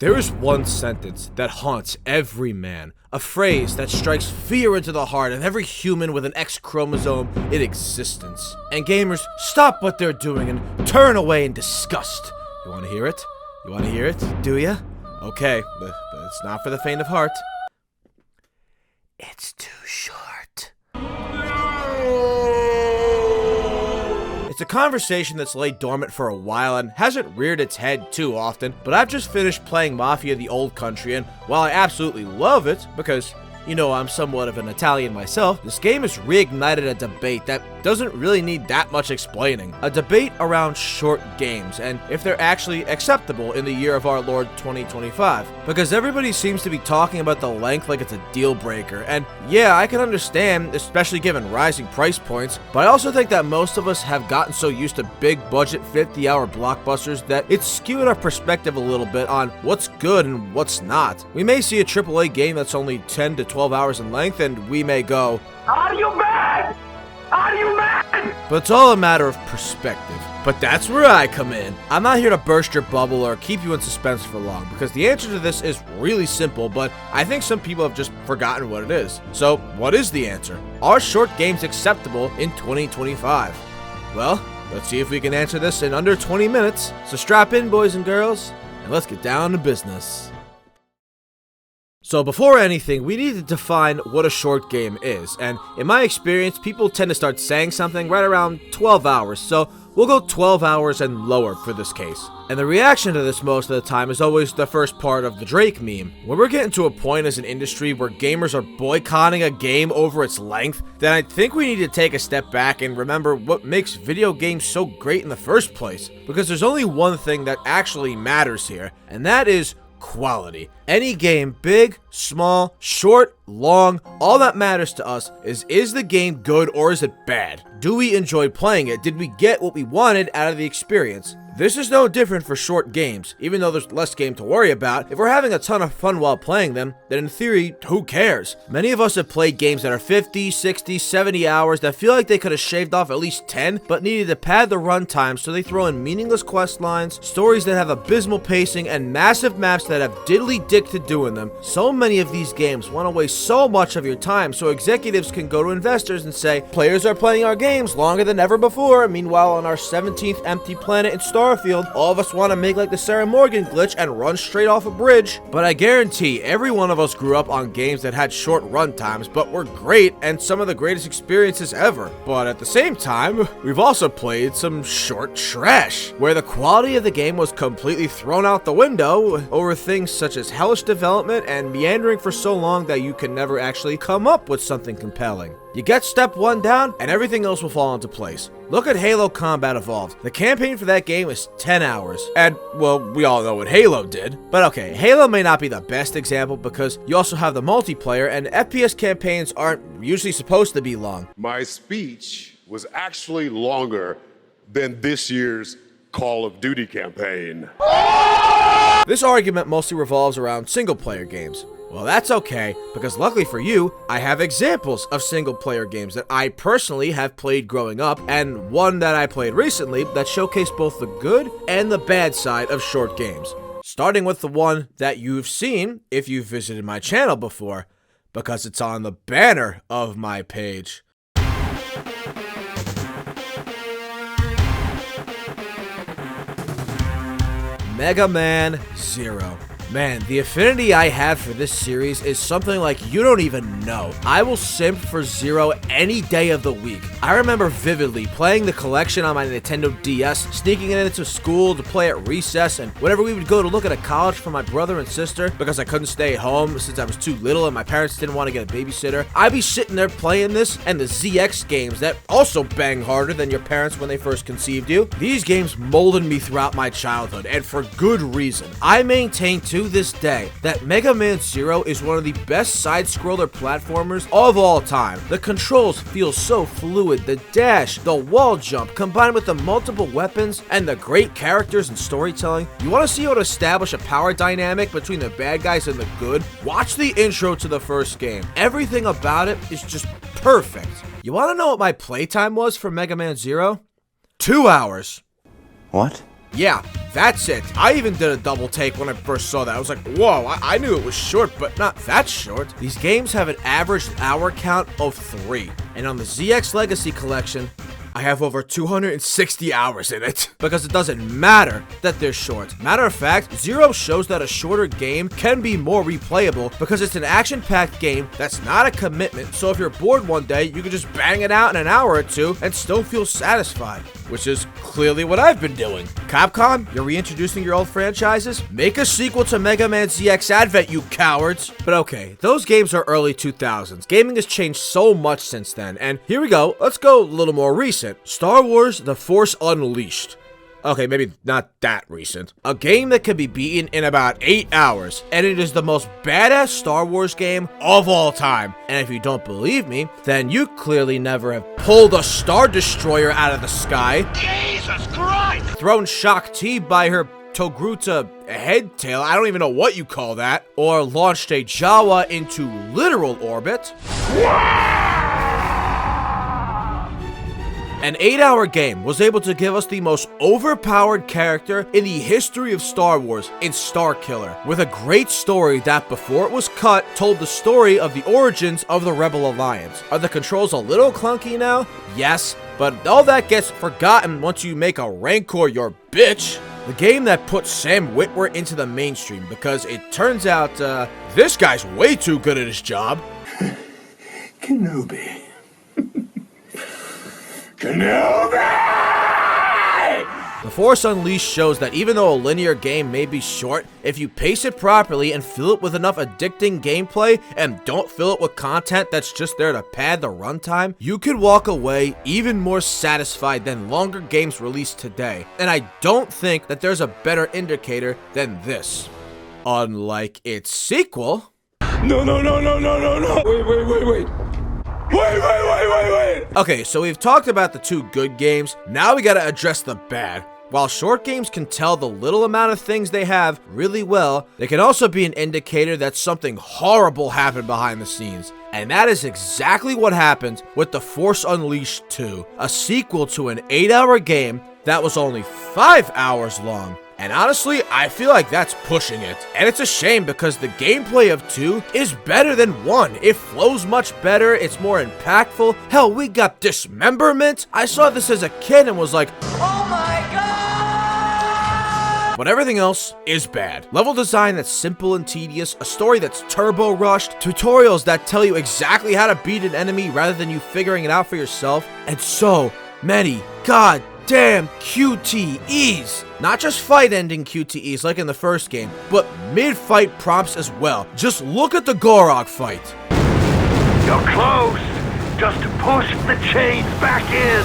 There is one sentence that haunts every man, a phrase that strikes fear into the heart of every human with an X chromosome in existence. And gamers, stop what they're doing and turn away in disgust. You want to hear it? You want to hear it? Do ya? Okay, but it's not for the faint of heart. It's too short. It's a conversation that's laid dormant for a while and hasn't reared its head too often, but I've just finished playing Mafia the Old Country, and while I absolutely love it, because, you know, I'm somewhat of an Italian myself, this game has reignited a debate that doesn't really need that much explaining. A debate around short games, and if they're actually acceptable in the year of our Lord 2025. Because everybody seems to be talking about the length like it's a deal breaker, and yeah, I can understand, especially given rising price points, but I also think that most of us have gotten so used to big budget 50-hour blockbusters that it's skewed our perspective a little bit on what's good and what's not. We may see a AAA game that's only 10 to 12 hours in length, and we may go, "Are you mad? Are you mad?" But it's all a matter of perspective. But that's where I come in. I'm not here to burst your bubble or keep you in suspense for long, because the answer to this is really simple, but I think some people have just forgotten what it is. So, what is the answer? Are short games acceptable in 2025? Well, let's see if we can answer this in under 20 minutes. So strap in, boys and girls, and let's get down to business. So before anything, we need to define what a short game is, and in my experience, people tend to start saying something right around 12 hours, so we'll go 12 hours and lower for this case. And the reaction to this most of the time is always the first part of the Drake meme. When we're getting to a point as an industry where gamers are boycotting a game over its length, then I think we need to take a step back and remember what makes video games so great in the first place. Because there's only one thing that actually matters here, and that is quality. Any game, big, small, short, long, all that matters to us is the game good or is it bad? Do we enjoy playing it? Did we get what we wanted out of the experience? This is no different for short games. Even though there's less game to worry about, if we're having a ton of fun while playing them, then in theory, who cares? Many of us have played games that are 50, 60, 70 hours that feel like they could have shaved off at least 10, but needed to pad the runtime, so they throw in meaningless quest lines, stories that have abysmal pacing, and massive maps that have diddly dick to do in them. So many of these games want to waste so much of your time, so executives can go to investors and say, players are playing our games longer than ever before. Meanwhile, on our 17th empty planet in Starfield, all of us want to make like the Sarah Morgan glitch and run straight off a bridge. But I guarantee every one of us grew up on games that had short run times, but were great and some of the greatest experiences ever. But at the same time, we've also played some short trash, where the quality of the game was completely thrown out the window over things such as hellish development and meandering for so long that you can never actually come up with something compelling. You get step one down, and everything else will fall into place. Look at Halo Combat Evolved. The campaign for that game is 10 hours. And, well, we all know what Halo did. But okay, Halo may not be the best example because you also have the multiplayer, and FPS campaigns aren't usually supposed to be long. My speech was actually longer than this year's Call of Duty campaign. This argument mostly revolves around single-player games. Well, that's okay, because luckily for you, I have examples of single-player games that I personally have played growing up, and one that I played recently that showcased both the good and the bad side of short games. Starting with the one that you've seen if you've visited my channel before, because it's on the banner of my page. Mega Man Zero. Man, the affinity I have for this series is something like you don't even know. I will simp for Zero any day of the week. I remember vividly playing the collection on my Nintendo DS, sneaking it into school to play at recess, and whenever we would go to look at a college for my brother and sister, because I couldn't stay at home since I was too little and my parents didn't want to get a babysitter, I'd be sitting there playing this and the ZX games that also bang harder than your parents when they first conceived you. These games molded me throughout my childhood, and for good reason. I maintain to this day that Mega Man Zero is one of the best side-scroller platformers of all time. The controls feel so fluid, the dash, the wall jump, combined with the multiple weapons and the great characters and storytelling. You want to see how to establish a power dynamic between the bad guys and the good? Watch the intro to the first game. Everything about it is just perfect. You want to know what my playtime was for Mega Man Zero? 2 hours. What? Yeah, that's it. I even did a double take when I first saw that. I was like, whoa, I knew it was short, but not that short. These games have an average hour count of 3. And on the ZX Legacy Collection, I have over 260 hours in it. Because it doesn't matter that they're short. Matter of fact, Zero shows that a shorter game can be more replayable because it's an action-packed game that's not a commitment. So if you're bored one day, you can just bang it out in an hour or two and still feel satisfied. Which is clearly what I've been doing. Capcom, you're reintroducing your old franchises? Make a sequel to Mega Man ZX Advent, you cowards! But okay, those games are early 2000s. Gaming has changed so much since then, and here we go, let's go a little more recent. Star Wars The Force Unleashed. Okay, maybe not that recent. A game that can be beaten in about 8 hours, and it is the most badass Star Wars game of all time. And if you don't believe me, then you clearly never have pulled a Star Destroyer out of the sky, Jesus Christ! thrown Shak Ti by her Togruta headtail, I don't even know what you call that, or launched a Jawa into literal orbit. An 8-hour game was able to give us the most overpowered character in the history of Star Wars in Starkiller, with a great story that, before it was cut, told the story of the origins of the Rebel Alliance. Are the controls a little clunky now? Yes, but all that gets forgotten once you make a Rancor your bitch. The game that put Sam Witwer into the mainstream, because it turns out, this guy's way too good at his job. Kenobi. Kenobi! The Force Unleashed shows that even though a linear game may be short, if you pace it properly and fill it with enough addicting gameplay and don't fill it with content that's just there to pad the runtime, you could walk away even more satisfied than longer games released today. And I don't think that there's a better indicator than this. Unlike its sequel... No. Wait. Okay, so we've talked about the 2 good games, now we gotta address the bad. While short games can tell the little amount of things they have really well, they can also be an indicator that something horrible happened behind the scenes. And that is exactly what happened with The Force Unleashed 2, a sequel to an 8-hour game that was only 5 hours long. And honestly, I feel like that's pushing it. And it's a shame because the gameplay of 2 is better than 1. It flows much better, it's more impactful. Hell, we got dismemberment. I saw this as a kid and was like, oh my god! But everything else is bad. Level design that's simple and tedious, a story that's turbo rushed, tutorials that tell you exactly how to beat an enemy rather than you figuring it out for yourself, and so many goddamn QTEs. Not just fight-ending QTEs like in the first game, but mid-fight prompts as well. Just look at the Gorog fight. You're close. Just push the chains back in.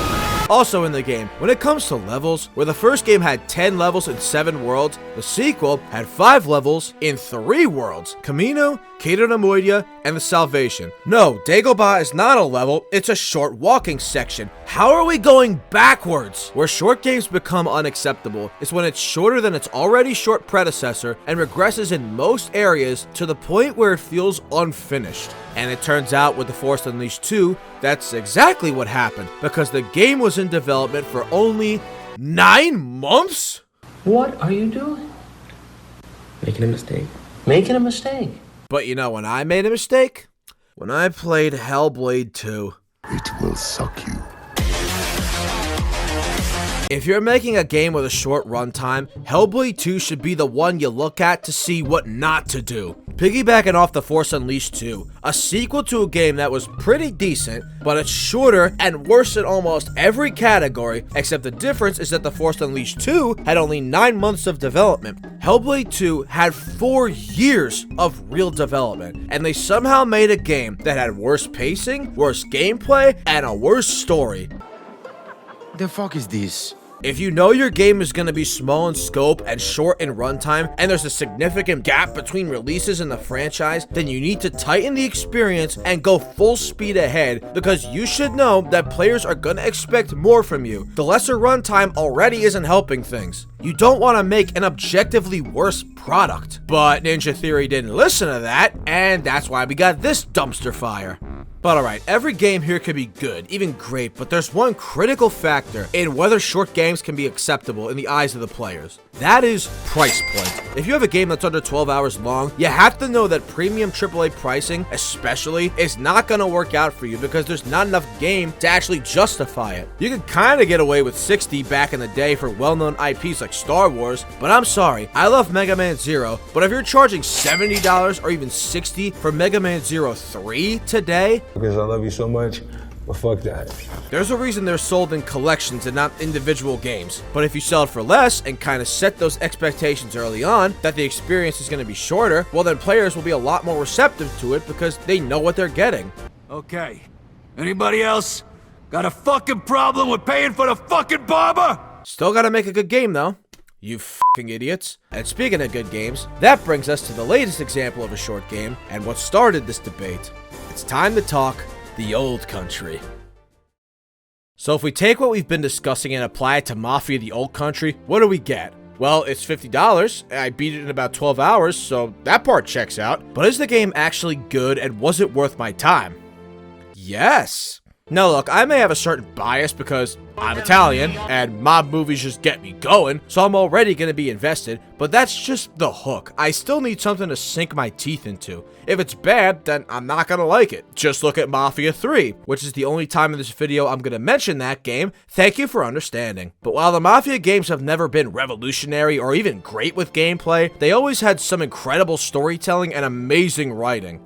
Also in the game, when it comes to levels, where the first game had 10 levels in 7 worlds, the sequel had 5 levels in 3 worlds. Kamino, Cato Namoidia, and the Salvation. No, Dagobah is not a level, it's a short walking section. How are we going backwards? Where short games become unacceptable is when it's shorter than its already short predecessor and regresses in most areas to the point where it feels unfinished. And it turns out with The Force Unleashed 2, that's exactly what happened, because the game was in development for only 9 months? What are you doing? Making a mistake. Making a mistake. But you know when I made a mistake? When I played Hellblade 2. It will suck you. If you're making a game with a short runtime, Hellblade 2 should be the one you look at to see what not to do. Piggybacking off The Force Unleashed 2, a sequel to a game that was pretty decent, but it's shorter and worse in almost every category, except the difference is that The Force Unleashed 2 had only 9 months of development. Hellblade 2 had 4 years of real development, and they somehow made a game that had worse pacing, worse gameplay, and a worse story. The fuck is this? If you know your game is going to be small in scope and short in runtime, and there's a significant gap between releases in the franchise, then you need to tighten the experience and go full speed ahead, because you should know that players are going to expect more from you. The lesser runtime already isn't helping things. You don't want to make an objectively worse product. But Ninja Theory didn't listen to that, and that's why we got this dumpster fire. But alright, every game here can be good, even great, but there's one critical factor in whether short games can be acceptable in the eyes of the players. That is price point. If you have a game that's under 12 hours long, you have to know that premium AAA pricing, especially, is not going to work out for you because there's not enough game to actually justify it. You could kind of get away with 60 back in the day for well-known IPs like Star Wars, but I'm sorry, I love Mega Man Zero, but if you're charging $70 or even $60 for Mega Man Zero 3 today, because I love you so much, but fuck that. There's a reason they're sold in collections and not individual games. But if you sell it for less and kind of set those expectations early on that the experience is going to be shorter, well then players will be a lot more receptive to it because they know what they're getting. Okay. Anybody else got a fucking problem with paying for the fucking barber? Still gotta make a good game though. You fucking idiots. And speaking of good games, that brings us to the latest example of a short game and what started this debate. It's time to talk the old country. So if we take what we've been discussing and apply it to Mafia the Old Country, what do we get? Well, it's $50, I beat it in about 12 hours, so that part checks out. But is the game actually good and was it worth my time? Yes. Now look, I may have a certain bias because I'm Italian and mob movies just get me going, so I'm already going to be invested, but that's just the hook. I still need something to sink my teeth into. If it's bad, then I'm not going to like it. Just look at Mafia 3, which is the only time in this video I'm going to mention that game. Thank you for understanding. But while the Mafia games have never been revolutionary or even great with gameplay, they always had some incredible storytelling and amazing writing.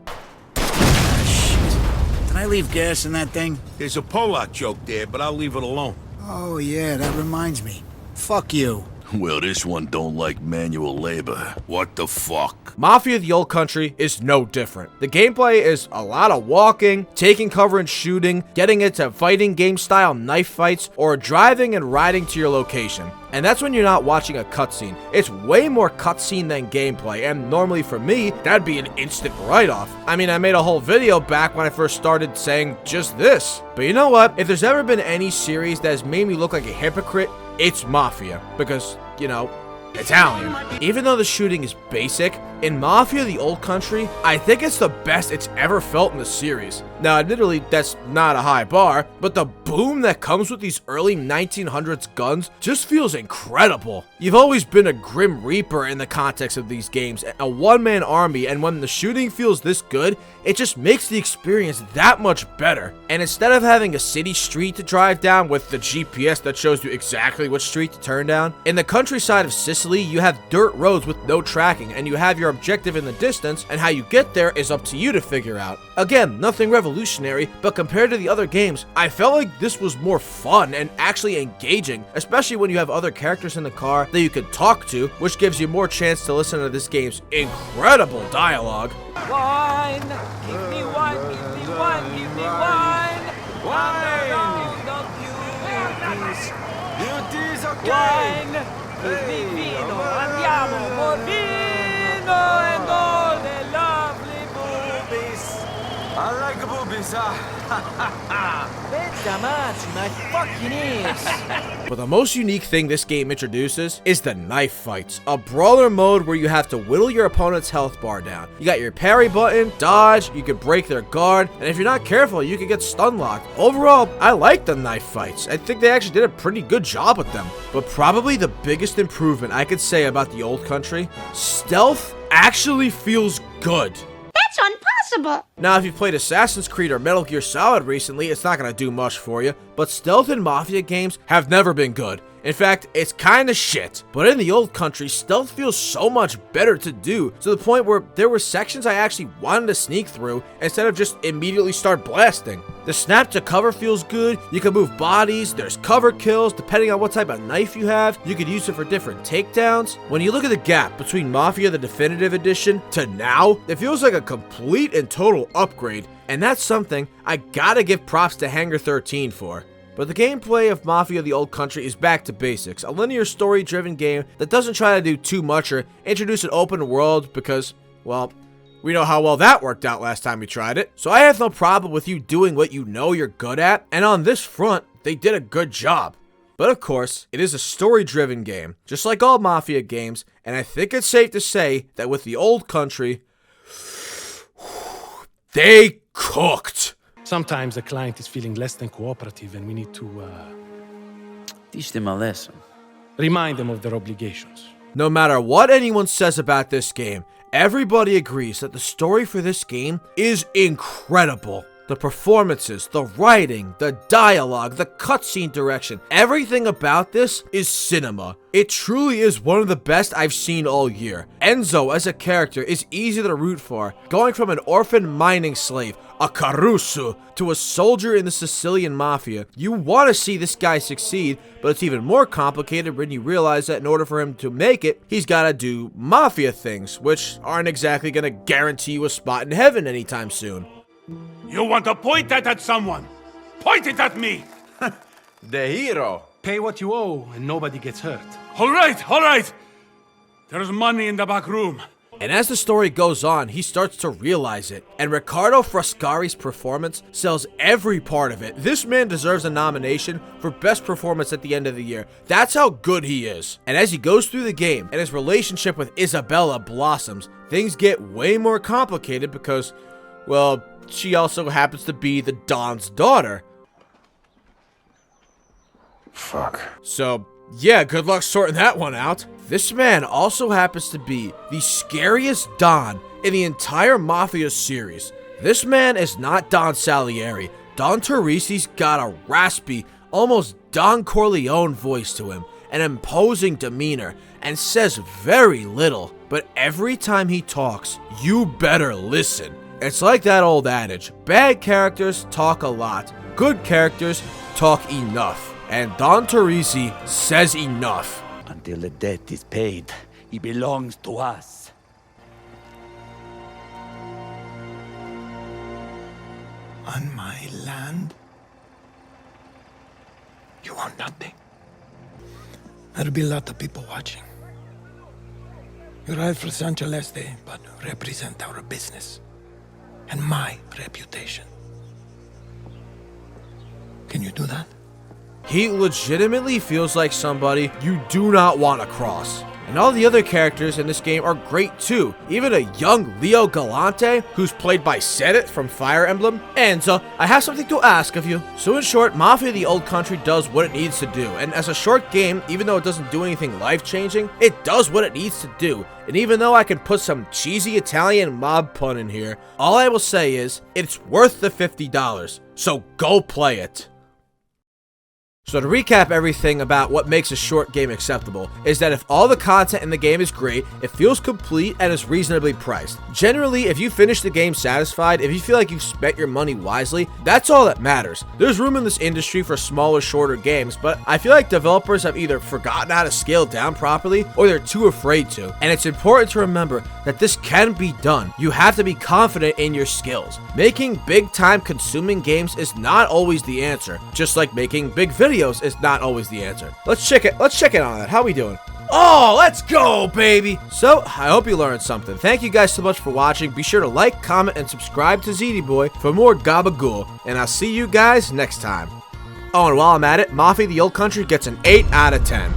Can I leave gas in that thing? There's a Polak joke there, but I'll leave it alone. Oh yeah, that reminds me. Fuck you. Well, this one don't like manual labor. What the fuck? Mafia the Old Country is no different. The gameplay is a lot of walking, taking cover and shooting, getting into fighting game style knife fights, or driving and riding to your location. And that's when you're not watching a cutscene. It's way more cutscene than gameplay, and normally for me, that'd be an instant write-off. I mean, I made a whole video back when I first started saying just this. But you know what? If there's ever been any series that has made me look like a hypocrite, it's Mafia, because, you know, Italian. Even though the shooting is basic, in Mafia the Old Country, I think it's the best it's ever felt in the series. Now, admittedly, that's not a high bar, but the boom that comes with these early 1900s guns just feels incredible. You've always been a Grim Reaper in the context of these games, a one-man army, and when the shooting feels this good, it just makes the experience that much better. And instead of having a city street to drive down with the GPS that shows you exactly which street to turn down, in the countryside of Sicily, you have dirt roads with no tracking, and you have your objective in the distance, and how you get there is up to you to figure out. Again, nothing revolutionary, but compared to the other games, I felt like this was more fun and actually engaging, especially when you have other characters in the car that you can talk to, which gives you more chance to listen to this game's incredible dialogue. Wine, give me wine, give me wine, give me wine. Wine, don't beauties. Beauties, okay. Wine, give me vino, andiamo, more vino and all the lovely boobies. I like boobies, Becamachi, my fucking ears. But the most unique thing this game introduces is the knife fights, a brawler mode where you have to whittle your opponent's health bar down. You got your parry button, dodge, you can break their guard, and if you're not careful, you can get stun locked. Overall, I like the knife fights. I think they actually did a pretty good job with them. But probably the biggest improvement I could say about the Old Country, stealth actually feels good. That's impossible! Now, if you've played Assassin's Creed or Metal Gear Solid recently, it's not going to do much for you, but stealth in Mafia games have never been good. In fact, it's kinda shit. But in the Old Country, stealth feels so much better to do, to the point where there were sections I actually wanted to sneak through instead of just immediately start blasting. The snap to cover feels good, you can move bodies, there's cover kills, depending on what type of knife you have, you could use it for different takedowns. When you look at the gap between Mafia the Definitive Edition to now, it feels like a complete and total upgrade, and that's something I gotta give props to Hangar 13 for. But the gameplay of Mafia the Old Country is back to basics, a linear story-driven game that doesn't try to do too much or introduce an open world because, well, we know how well that worked out last time we tried it. So I have no problem with you doing what you know you're good at, and on this front, they did a good job. But of course, it is a story-driven game, just like all Mafia games, and I think it's safe to say that with the Old Country, they cooked. Sometimes the client is feeling less than cooperative and we need to, Teach them a lesson. remind them of their obligations. No matter what anyone says about this game, everybody agrees that the story for this game is incredible. The performances, the writing, the dialogue, the cutscene direction, everything about this is cinema. It truly is one of the best I've seen all year. Enzo as a character is easy to root for, going from an orphan mining slave, a Caruso, to a soldier in the Sicilian Mafia. You want to see this guy succeed, but it's even more complicated when you realize that in order for him to make it, he's got to do Mafia things, which aren't exactly going to guarantee you a spot in heaven anytime soon. You want to point that at someone? Point it at me! The hero. Pay what you owe and nobody gets hurt. All right. There's money in the back room. And as the story goes on, he starts to realize it. And Riccardo Frascari's performance sells every part of it. This man deserves a nomination for best performance at the end of the year. That's how good he is. And as he goes through the game and his relationship with Isabella blossoms, things get way more complicated because, well, she also happens to be the Don's daughter. Fuck. So, yeah, good luck sorting that one out. This man also happens to be the scariest Don in the entire Mafia series. This man is not Don Salieri. Don Teresi's got a raspy, almost Don Corleone voice to him, an imposing demeanor, and says very little. But every time he talks, you better listen. It's like that old adage, bad characters talk a lot, good characters talk enough. And Don Teresi says enough. Until the debt is paid, he belongs to us. On my land? You want nothing. There'll be a lot of people watching. You ride for San Celeste, but represent our business and my reputation. Can you do that? He legitimately feels like somebody you do not want to cross. And all the other characters in this game are great too. Even a young Leo Galante, who's played by Sedit from Fire Emblem. And I have something to ask of you. So in short, Mafia the Old Country does what it needs to do. And as a short game, even though it doesn't do anything life-changing, it does what it needs to do. And even though I can put some cheesy Italian mob pun in here, all I will say is, it's worth the $50. So go play it. So to recap everything about what makes a short game acceptable, is that if all the content in the game is great, it feels complete, and is reasonably priced. Generally, if you finish the game satisfied, if you feel like you've spent your money wisely, that's all that matters. There's room in this industry for smaller, shorter games, but I feel like developers have either forgotten how to scale down properly, or they're too afraid to. And it's important to remember that this can be done. You have to be confident in your skills. Making big time consuming games is not always the answer, just like making big videos is not always the answer. Let's check it on that. How we doing? Oh, let's go, baby! So, I hope you learned something. Thank you guys so much for watching. Be sure to like, comment, and subscribe to ZD Boy for more gabagool. And I'll see you guys next time. Oh, and while I'm at it, Mafia the Old Country gets an 8 out of 10.